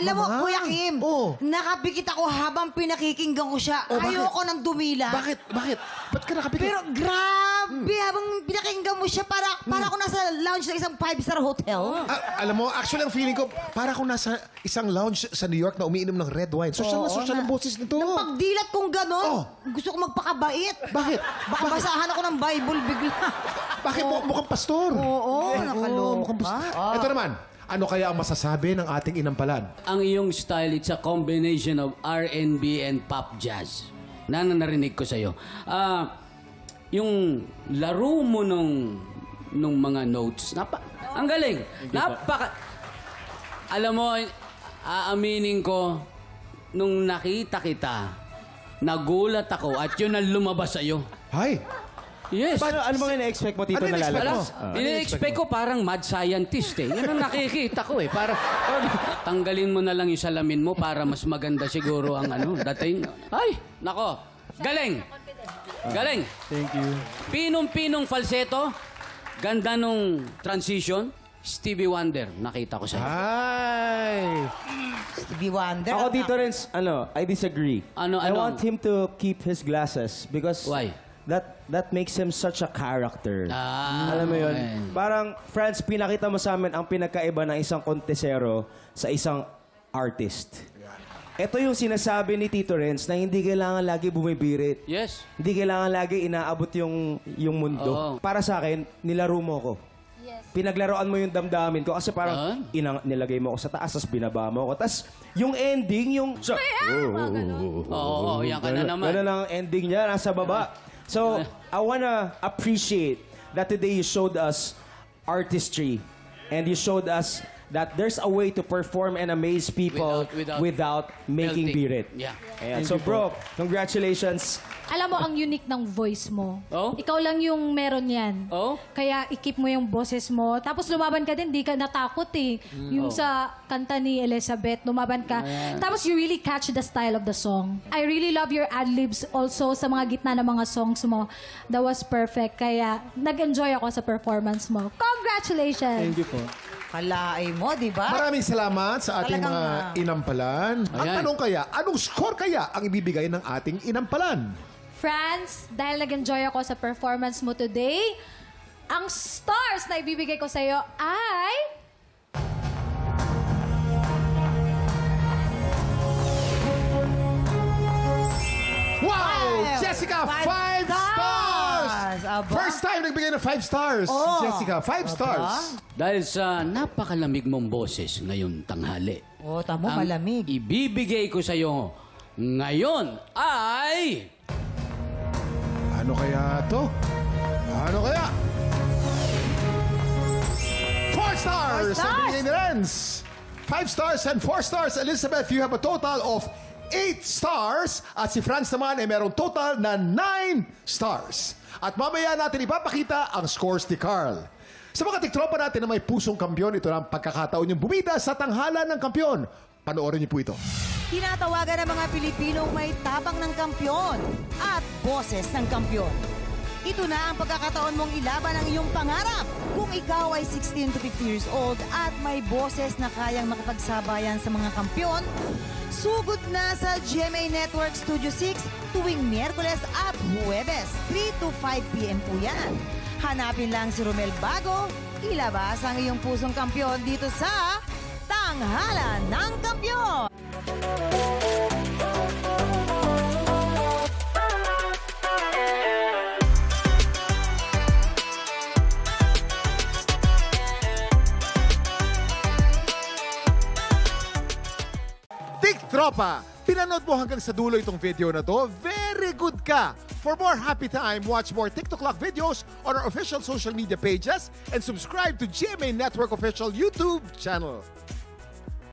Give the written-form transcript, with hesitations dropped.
Alam mo, naman. Kuya Kim, Oh. nakapikit ako habang pinakikinggan ko siya. Oh, bakit? Ayoko nang dumila. Bakit? Bakit? Ba't ka nakapikit? Pero grabe, habang pinakinggan mo siya, para ako nasa lounge ng isang 5-star hotel. Alam mo, actually, ang feeling ko, para akong nasa isang lounge sa New York na umiinom ng red wine. Social na social ang boses nito. Nang pagdilat kong gano'n, Oh. gusto ko magpakabait. Bakit? Baka basahan ako ng Bible bigla. Bakit? Mukhang pastor. Oo, nakalobo mukhang pa. pastor. Ito naman, ano kaya ang masasabi ng ating inampalan? Ang iyong style, it's a combination of R&B and pop jazz. Narinig ko sa'yo. Yung laro mo nung mga notes, ang galing. Alam mo, aaminin ko, nung nakita kita, nagulat ako at yun ang lumabas sa'yo. Hay! Yes. Ano bang ina-expect mo, Tito, Ano na ina-expect lalabas? mo? Ina-expect ko parang mad scientist eh. Yan ang nakikita ko eh. Tanggalin mo na lang yung salamin mo para mas maganda siguro ang dating. Ay, nako. Galing. Galing. Thank you. Pinong-pinong falsetto. Ganda nung transition. Stevie Wonder, nakita ko sa'yo. Ay! Stevie Wonder. Ako, Tito Renz, I disagree. I want him to keep his glasses because Why? that makes him such a character. Ah, Alam mo yun? okay. Parang, friends, pinakita mo sa amin ang pinagkaiba ng isang kontesero sa isang artist. Ito yung sinasabi ni Tito Renz na hindi kailangan lagi bumibirit. Yes. Hindi kailangan lagi inaabot yung mundo. Oo. Para sa akin, nilaro mo ko. Pinaglaruan mo yung damdamin ko kasi parang nilagay mo ako sa taas, tapos binaba mo ako. Tapos yung ending, yung... Oo, yan ka na naman. Ganun ang ending niya, nasa baba. So, I wanna appreciate that today you showed us artistry and you showed us that there's a way to perform and amaze people without making birit. Yeah. Ayan. So, bro, congratulations. Alam mo, ang unique ng voice mo. Oh? Ikaw lang yung meron yan. Oh? Kaya i-keep mo yung boses mo. Tapos lumaban ka din, di ka natakot eh. Yung sa kanta ni Elizabeth, lumaban ka. Tapos you really catch the style of the song. I really love your ad-libs also sa mga gitna ng mga songs mo. That was perfect. Kaya nag-enjoy ako sa performance mo. Congratulations! Thank you po. Kalaay mo, di ba? Maraming salamat sa ating mga inampalan. Ang Ayan. tanong kaya, anong score kaya ang ibibigay ng ating inampalan? Friends, dahil nag-enjoy ako sa performance mo today, ang stars na ibibigay ko sa'yo ay... Wow! Jessica, 5 stars! Aba. First time nagbigay ng 5 stars. Si Jessica, 5 stars. Dahil sa napakalamig mong boses ngayong tanghali. Oh, tamo, ang malamig. ibibigay ko sa'yo ngayon ay... Ano kaya to? Ano kaya? 4 stars! Ang binigay ni Renz. 5 stars and 4 stars. Elizabeth, you have a total of 8 stars. At si Franz naman ay merong total na 9 stars. At mamaya natin ipapakita ang scores ni Carl. Sa mga tiktropa natin na may pusong kampyon, ito na ang pagkakataon yung bumida sa tanghalan ng kampyon. Panoorin niyo po ito. Tinatawagan ng mga Pilipinong may tapang ng kampyon at boses ng kampyon. Ito na ang pagkakataon mong ilaban ang iyong pangarap. Kung ikaw ay 16 to 50 years old at may boses na kayang makapagsabayan sa mga kampyon, sugod na sa GMA Network Studio 6 tuwing Miyerkules at Huwebes, 3 to 5 p.m. po yan. Hanapin lang si Romel Bago, ilabas ang iyong pusong kampyon dito sa Tanghalan ng Kampyon! Tiktropa, pinanood mo hanggang sa dulo itong video na to? Very good ka! For more happy time, watch more TikTok Clock videos on our official social media pages and subscribe to GMA Network official YouTube channel.